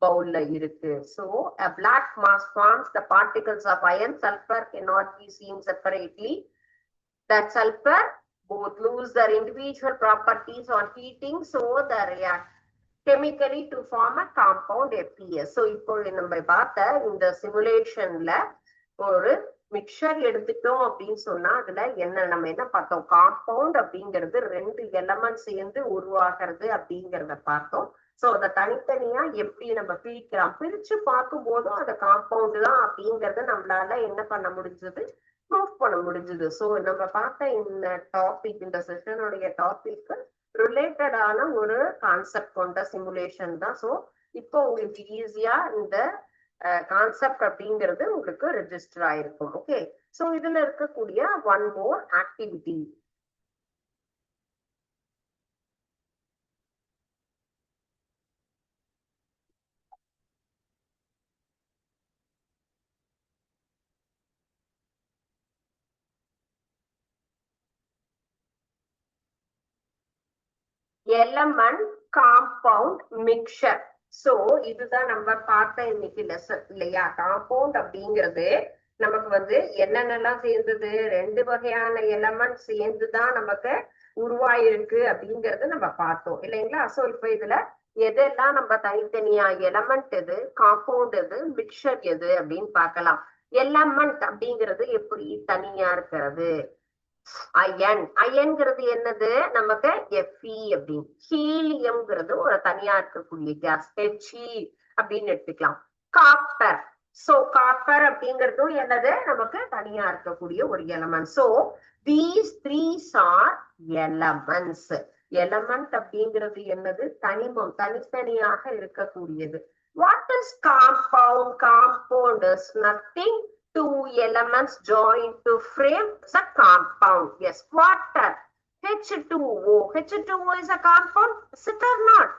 பவுல்ல இருக்கு. So a black mass forms. The particles of iron sulfur cannot be seen separately. That sulfur both lose their individual properties on heating, so they react chemically to form a compound FeS. So இப்போ நம்ம பார்த்த இந்த சிமுலேஷன்ல ஒரு mixer எடுத்துட்டோம் அப்படின்னு சொன்னா அதுல நம்ம என்ன பார்த்தோம்? காம்பவுண்ட் அப்படிங்கிறது ரெண்டு எலமெண்ட் சேர்ந்து உருவாகிறது அப்படிங்கிறத பார்த்தோம். சோ அதை தனித்தனியா எப்படி நம்ம பிரிச்சு பார்க்கும் போதும் அந்த காம்பவுண்ட் தான் அப்படிங்கறத நம்மளால என்ன பண்ண முடிஞ்சது? ப்ரூவ் பண்ண முடிஞ்சது. சோ நம்ம பார்த்த இந்த டாபிக், இந்த செஷனுடைய டாபிக் ரிலேட்டடான ஒரு கான்செப்ட் கொண்ட சிமுலேஷன் தான். சோ இப்போ உங்களுக்கு ஈஸியா இந்த கான்செப்ட் அப்படிங்கிறது உங்களுக்கு ரெஜிஸ்டர் ஆயிருக்கும். ஓகே. சோ இதுல இருக்கக்கூடிய one more activity. Element compound mixture. So இதுதான் நம்ம பார்த்த இன்னைக்கு லெசன் இல்லையா? காம்பவுண்ட் அப்படிங்கிறது நமக்கு வந்து என்னென்னலாம் சேர்ந்தது? ரெண்டு வகையான எலமெண்ட் சேர்ந்துதான் நமக்கு உருவாயிருக்கு அப்படிங்கறது நம்ம பார்த்தோம் இல்லைங்களா? சோ இப்ப இதுல எதெல்லாம் நம்ம தனித்தனியா எலமெண்ட் எது, காம்பவுண்ட் எது, மிக்சர் எது அப்படின்னு பார்க்கலாம். எலமெண்ட் அப்படிங்கிறது எப்படி தனியா இருக்கிறது? அயன்ங்கிறது என்னது? நமக்கு Fe அப்படின்னு. ஹீலியம்ங்கிறது ஒரு தனியா இருக்கக்கூடிய கேஸ், He அப்படின்னு எடுத்துக்கலாம். காப்பர். சோ காப்பர் அப்படிங்கிறதும் என்னது? நமக்கு தனியா இருக்கக்கூடிய ஒரு element. So these threes are elements. Element அப்படிங்கிறது என்னது? தனிமம், தனித்தனியாக இருக்கக்கூடியது. What is compound? Compound is nothing. Two elements joined to frame is a compound. Yes, water. H2O. H2O is a compound. Is it or not?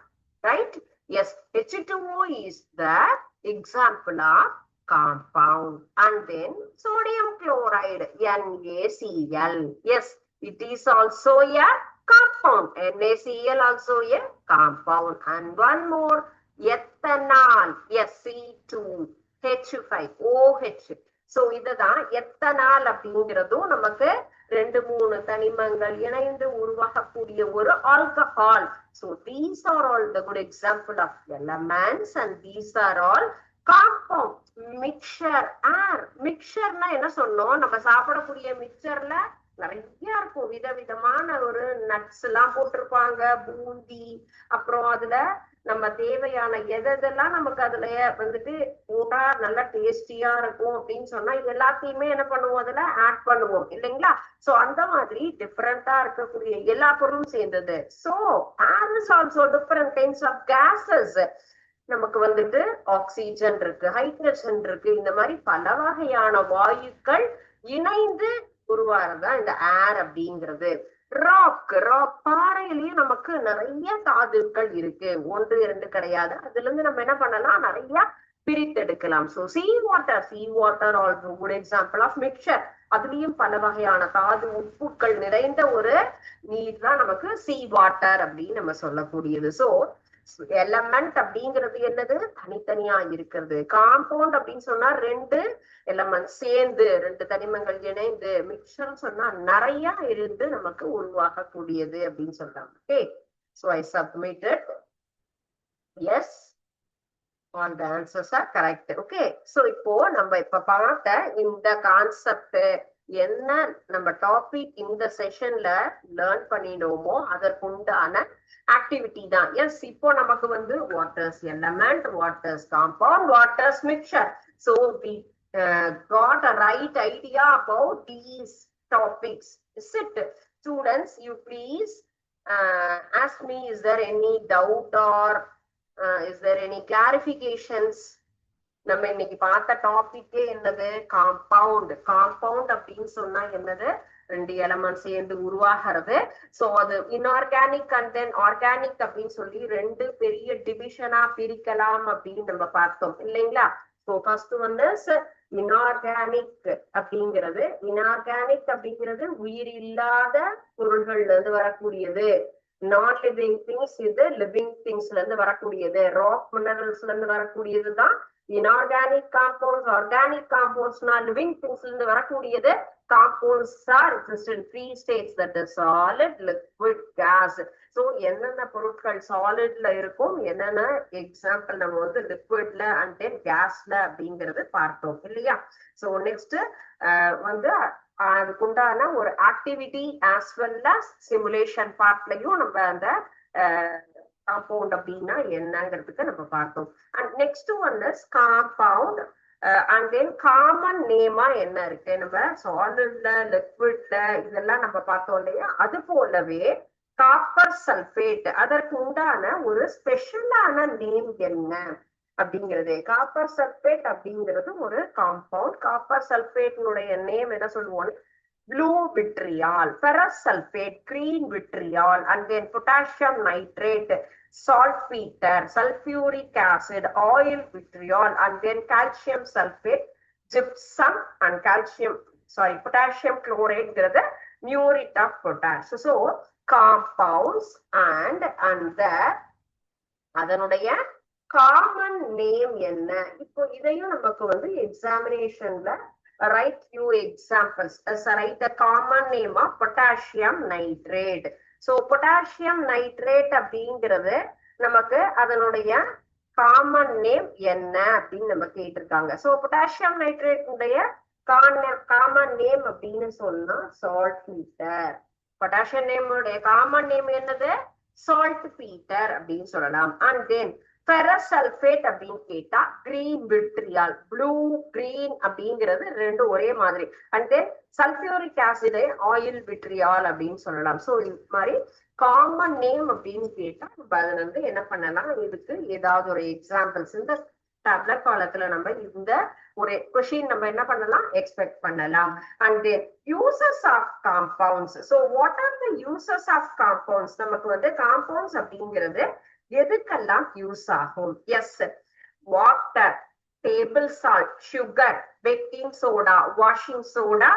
Right? Yes, H2O is the example of compound. And then sodium chloride, NaCl. Yes, it is also a compound. NaCl also a compound. And one more, ethanol, C2H5OH. So இதுதான் ethanol அப்படிங்கிறதும் நமக்கு 2-3 தனிமங்கள் இணைந்து உருவாகக்கூடிய ஒரு alcohol. So these are all the good example of elements and these are all compound. Mixture, மிக்சர்னா என்ன சொன்னோம், நம்ம சாப்பிடக்கூடிய மிக்சர்ல நிறைய இருக்கும், விதவிதமான ஒரு நட்ஸ் எல்லாம் போட்டிருப்பாங்க, பூந்தி, அப்புறம் அதுல நம்ம தேவையான எதெல்லாம் நமக்கு அதுல வந்துட்டு போட்டா நல்லா டேஸ்டியா இருக்கும் அப்படின்னு சொன்னா இது எல்லாத்தையுமே என்ன பண்ணுவோம், அதுல ஆட் பண்ணுவோம் இல்லைங்களா. சோ அந்த மாதிரி டிஃபரெண்டா இருக்கக்கூடிய எல்லா பொருளும் சேர்ந்தது. So air is also different kinds of gases. நமக்கு வந்துட்டு ஆக்சிஜன் இருக்கு, ஹைட்ரஜன் இருக்கு, இந்த மாதிரி பல வகையான வாயுக்கள் இணைந்து உருவாறதுதான் இந்த ஏர் அப்படிங்கிறது. ராக், பாறையிலயும் நமக்கு நிறைய தாதுக்கள் இருக்கு, 1-2 கிடையாது. அதுல இருந்து நம்ம என்ன பண்ணலாம், நிறைய பிரித்தெடுக்கலாம். So sea water also good example of mixture. அதுலயும் பல வகையான தாது உப்புக்கள் நிறைந்த ஒரு நீர் தான் நமக்கு சீ வாட்டர் அப்படின்னு நம்ம சொல்லக்கூடியது. சோ எலமெண்ட் அப்படிங்கிறது என்னது, தனித்தனியா இருக்கிறது. காம்பவுண்ட் அப்படின்னு சொன்னா 2 எலமெண்ட் சேர்ந்து, 2 தனிமங்கள் இணைந்து. மிக்சர் சொன்னா நிறைய இருந்து நமக்கு உருவாகக்கூடியது அப்படின்னு சொல்றாங்க. Okay, so I submitted. Yes, all the answers are correct. Okay, so இப்போ நம்ம இப்ப பார்த்த இந்த கான்செப்ட் என்ன, நம்ம டாபிக் இந்த செஷன்ல லேர்ன் பண்ணினோமோ அதற்குண்டான ஆக்டிவிட்டி தான். எஸ், இப்போ நமக்கு வந்து waters element, waters compound, waters mixture. So we got a right idea about these topics. Is it? Students, you please ask me, is there any doubt or is there any clarifications? நம்ம இன்னைக்கு பார்த்த டாபிக்கே என்னது, compound. Compound அப்படின்னு சொன்னா என்னது, 2 element சேர்ந்து உருவாகிறது. So அது இன்ஆர்கானிக் அண்ட் தென் ஆர்கானிக் அப்படின்னு சொல்லி 2 பெரிய டிவிஷனா பிரிக்கலாம் அப்படின்னு நம்ம பார்த்தோம் இல்லைங்களா. சோ ஃபர்ஸ்ட் வந்து இன்ஆர்கானிக் அப்படிங்கிறது, இன்ஆர்கானிக் அப்படிங்கிறது உயிர் இல்லாத பொருள்கள்ல இருந்து வரக்கூடியது. நான் லிவிங் திங்ஸ் இது லிவிங் திங்ஸ்ல இருந்து வரக்கூடியது, ராக் மினரல்ஸ்ல இருந்து வரக்கூடியதுதான் inorganic compounds. Organic compounds na living things இருந்து வரக்கூடியது. Compounds are exist in 3 states, that is solid, liquid, gas. So என்னென்ன பொருட்கள் சாலிட்ல இருக்கும், என்னென்ன எக்ஸாம்பிள் நம்ம வந்து லிக்விட்ல அண்ட் தென் கேஸ்ல அப்படிங்கறது பார்த்தோம் இல்லையா. சோ நெக்ஸ்ட் வந்து அதுக்குண்டான ஒரு activity as well as simulation பார்ட்லயும் நம்ம அந்த காம்பவுண்ட் அப்படின்னா என்னங்கிறதுக்கு நம்ம பார்த்தோம். And next one is compound and then common நேமா என்ன இருக்கு, நம்ம சாலிட்ல லிக்விட்ல இதெல்லாம் நம்ம பார்த்தோம் இல்லையா. அது போலவே காப்பர் சல்பேட், அதற்கு உண்டான ஒரு ஸ்பெஷலான நேம் என்ன அப்படிங்கிறது. காப்பர் சல்பேட் அப்படிங்கிறது ஒரு காம்பவுண்ட். காப்பர் சல்பேட்னுடைய நேம் என்ன சொல்லுவோம், blue vitriol, ferrous sulfate, green vitriol, and then potassium nitrate, saltpeter, sulfuric acid, oil vitriol, and then calcium sulfate, gypsum, and potassium chloride, muriate of potash. So compounds and the அதனுடைய common name என்ன. இப்போ இதையும் நமக்கு வந்து எக்ஸாமினேஷன்ல write few examples. Write a common name of potassium nitrate. So potassium nitrate அப்படிங்கிறது நமக்கு அதனுடைய common name என்ன அப்படின்னு நம்ம கேட்டிருக்காங்க. So potassium nitrate உடைய காமன் நேம் அப்படின்னு சொன்னா saltpeter. potassium நேம் உடைய காமன் நேம் என்னது, saltpeter அப்படின்னு சொல்லலாம். And then ஃபெரஸ் சல்ஃபேட் அப்படின்னு கேட்டா கிரீன் விட்ரியால், ப்ளூ கிரீன் அப்படிங்கிறது ரெண்டும் ஒரே மாதிரி. அண்ட் தென் சல்ஃபியூரிக் ஆசிடை ஆயில் விட்ரியால் அப்படின்னு சொல்லலாம். ஸோ இது மாதிரி காமன் நேம் அப்படின்னு கேட்டா நம்ம அதுல இருந்து என்ன பண்ணலாம், இதுக்கு ஏதாவது ஒரு எக்ஸாம்பிள்ஸ் இந்த டேப்லெட் காலத்துல நம்ம இந்த ஒரு கொஸ்டின் நம்ம என்ன பண்ணலாம் எக்ஸ்பெக்ட் பண்ணலாம். And then uses of compounds. So what are the uses of compounds? நமக்கு வந்து காம்பவுண்ட்ஸ் அப்படிங்கிறது எதுக்கெல்லாம் யூஸ் ஆகும்? Yes, water, table salt, sugar, baking soda, washing soda,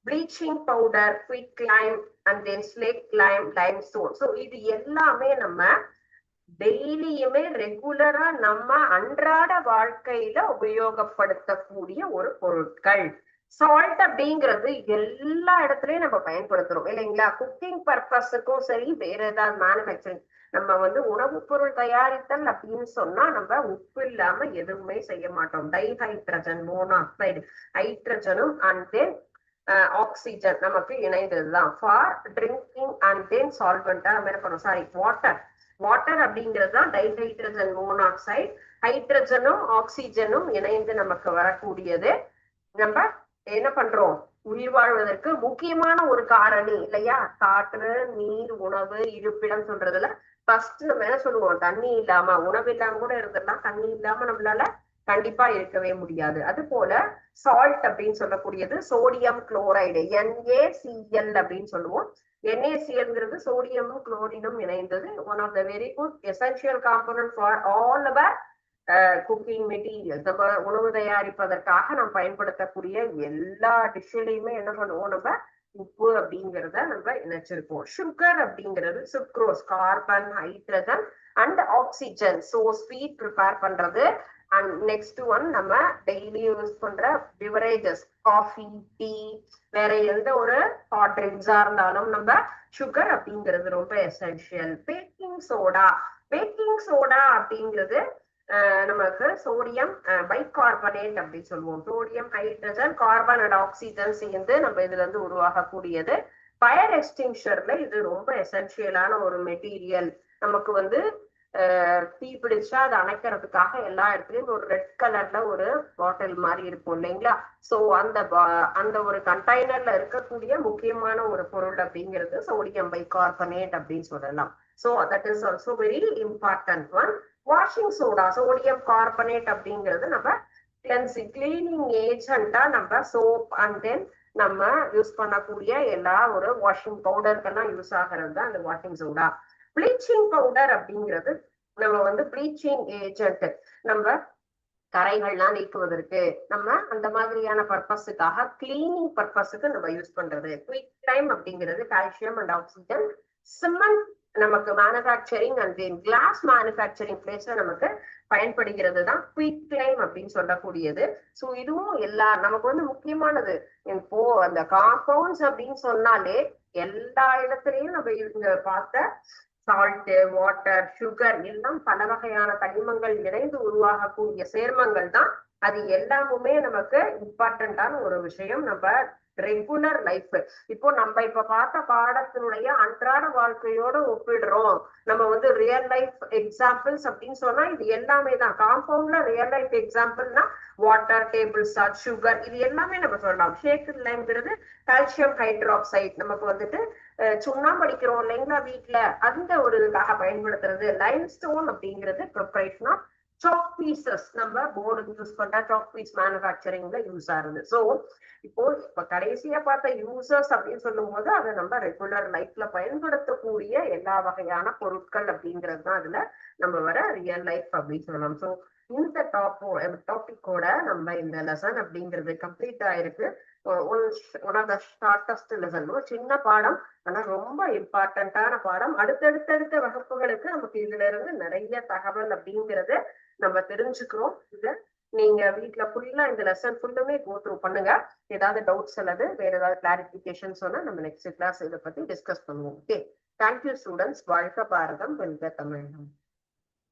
bleaching powder, quick lime and then slate lime, limestone. So இது எல்லாமே நம்ம டெய்லியுமே ரெகுலரா நம்ம அன்றாட வாழ்க்கையில உபயோகப்படுத்தக்கூடிய ஒரு பொருட்கள். சால்ட் அப்படிங்கிறது எல்லா இடத்துலயும் நம்ம பயன்படுத்துறோம் இல்லைங்களா? குக்கிங் பர்பஸுக்கும் சரி, வேற ஏதாவது மேனுபேக்சரிங், நம்ம வந்து உணவுப் பொருள் தயாரித்தல் அப்படின்னு சொன்னா நம்ம உப்பு இல்லாம எதுவுமே செய்ய மாட்டோம். டைஹைட்ரஜன் மோனாக்சைடு, ஹைட்ரஜனும் அண்ட் தென் ஆக்சிஜன் நமக்கு இணைந்ததுதான். ஃபார் ட்ரிங்கிங் அண்ட் தென் சால்வெண்டா நம்ம என்ன பண்ணோம், சாரி வாட்டர். வாட்டர் அப்படிங்கிறது தான் டைஹைட்ரஜன் மோனாக்சைடு, ஹைட்ரஜனும் ஆக்சிஜனும் இணைந்து நமக்கு வரக்கூடியது. நம்ம என்ன பண்றோம், உயிர் வாழ்வதற்கு முக்கியமான ஒரு காரணி இல்லையா? காற்று, நீர், உணவு, இருப்பிடம் சொல்றதுல ஃபர்ஸ்ட் நம்ம என்ன சொல்லுவோம், தண்ணி இல்லாம, உணவு இல்லாம கூட இருந்துடலாம், தண்ணி இல்லாம நம்மளால கண்டிப்பா இருக்கவே முடியாது. அது போல சால்ட் அப்படின்னு சொல்லக்கூடியது சோடியம் குளோரைடு, NaCl அப்படின்னு சொல்லுவோம். NaClங்கிறது சோடியமும் குளோரினும் இணைந்தது. One of the very good essential component for all our cooking material. நம்ம உணவு தயாரிப்பதற்காக நம்ம பயன்படுத்தக்கூடிய எல்லா டிஷ்ஷுலையுமே என்ன பண்ணுவோம், நம்ம உப்பு அப்படிங்கிறத நம்ம இணைச்சிருப்போம். சுகர் அப்படிங்கிறது sucrose, carbon, hydrogen and oxygen. So sweet prepare பண்றது. அண்ட் நெக்ஸ்ட் ஒன் நம்ம டெய்லி யூஸ் பண்ற பிவரேஜஸ், காஃபி, டீ, வேற எந்த ஒரு ஹாட் ட்ரிங்க்ஸா இருந்தாலும் நம்ம சுகர் அப்படிங்கிறது ரொம்ப essential. Baking soda, baking soda அப்படிங்கிறது நமக்கு சோடியம் பைகார்பனேட் அப்படின்னு சொல்லுவோம். Sodium, hydrogen, carbon and oxygen சேர்ந்து நம்ம இதுல இருந்து உருவாகக்கூடியது. ஃபயர் எக்ஸ்டிங்ஷர்ல இது ரொம்ப எசென்சியலான ஒரு மெட்டீரியல். நமக்கு வந்து தீ பிடிச்சா அதை அணைக்கிறதுக்காக எல்லா இடத்துலயும் ஒரு ரெட் கலர்ல ஒரு பாட்டில் மாதிரி இருக்கும் இல்லைங்களா? சோ அந்த ஒரு கண்டெய்னர்ல இருக்கக்கூடிய முக்கியமான ஒரு பொருள் அப்படிங்கிறது சோடியம் பைகார்பனேட் அப்படின்னு சொல்லலாம். So that is also very important one. Washing soda, sodium carbonate அப்படிங்கிறது நம்ம கிளீனிங் ஏஜென்ட்டா நம்ம சோப் அண்ட் தென் நம்ம யூஸ் பண்ணக்கூடிய எல்லா ஒரு வாஷிங் பவுடருக்கெல்லாம் யூஸ் ஆகிறது தான் அந்த வாஷிங் சோடா. ப்ளீச்சிங் பவுடர் அப்படிங்கிறது நம்ம வந்து ப்ளீச்சிங் ஏஜென்ட், நம்ம கரைகள்லாம் நீக்குவதற்கு, நம்ம அந்த மாதிரியான பர்பஸுக்காக கிளீனிங் பர்பஸுக்கு நம்ம யூஸ் பண்றது. குவிக் டைம் அப்படிங்கிறது கால்சியம் அண்ட் ஆக்சிஜன். சிமெண்ட் நமக்கு manufacturing and then glass manufacturing பிளேஸ்ல நமக்கு பயன்படுகிறது தான் குவிக் டைம் அப்படின்னு சொல்லக்கூடியது. ஸோ இதுவும் எல்லா நமக்கு வந்து முக்கியமானது. இப்போ அந்த காம்பவுண்ட்ஸ் அப்படின்னு சொன்னாலே எல்லா இடத்துலயும் நம்ம இங்க பார்த்த சால்ட், வாட்டர், சுகர் எல்லாம் பல வகையான தனிமங்கள் இணைந்து உருவாகக்கூடிய சேர்மங்கள் தான். அது எல்லாமுமே நமக்கு இம்பார்ட்டன்டான ஒரு விஷயம் நம்ம ரெகுலர் லைஃப். இப்போ நம்ம இப்ப பார்த்த பாடத்தினுடைய அன்றாட வாழ்க்கையோட ஒப்பிடுறோம். நம்ம வந்து ரியல் லைஃப் எக்ஸாம்பிள்ஸ் அப்படின்னு சொன்னா இது எல்லாமே தான். காம்பவுண்ட்ல ரியல் லைஃப் எக்ஸாம்பிள்னா வாட்டர், டேபிள் சால்ட், சுகர், இது எல்லாமே நம்ம சொல்லலாம். ஷேக்கட் லைம்ங்கிறது கால்சியம் ஹைட்ராக்சைடு, நமக்கு வந்துட்டு சுண்ணாம்பு அடிக்கிறோம் இல்லைங்களா வீட்டுல, அந்த ஒரு இதுக்காக பயன்படுத்துறது. லைம் ஸ்டோன் அப்படிங்கிறது ப்ரொப்ரைட்னா சாக் பீசஸ், நம்ம போர்டு யூஸ் பண்ற சாக் பீஸ் மேனுஃபேக்சரிங்ல யூஸ் ஆகுது. ஸோ இப்ப கடைசியா பார்த்த யூசர்ஸ் அப்படின்னு சொல்லும் போது அதை நம்ம ரெகுலர் லைஃப்ல பயன்படுத்தக்கூடிய எல்லா வகையான பொருட்கள் அப்படிங்கிறது தான் அதுல நம்ம வர ரியல் லைஃப் அப்படின்னு சொல்லலாம். ஸோ இந்த டாபிக்கோட நம்ம இந்த லெசன் அப்படிங்கிறது கம்ப்ளீட் ஆயிருக்கு. One of the shortest lesson, சின்ன பாடம் ஆனா ரொம்ப இம்பார்ட்டன்டான பாடம். அடுத்தடுத்த வகுப்புகளுக்கு நமக்கு இதுல இருந்து நிறைய தகவல் அப்படிங்கறது நம்ம தெரிஞ்சுக்கிறோம். இத நீங்க வீட்டுல ஃபுல்லா இந்த லெசன் ஃபுல்லுமே கோ த்ரூ பண்ணுங்க. ஏதாவது டவுட்ஸ் அல்லது வேற ஏதாவது கிளாரிபிகேஷன் சொன்னா நம்ம நெக்ஸ்ட் கிளாஸ் இதை பத்தி டிஸ்கஸ் பண்ணுவோம். Okay, thank you students. வாழ்க பாரதம், வெல்க தமிழகம்.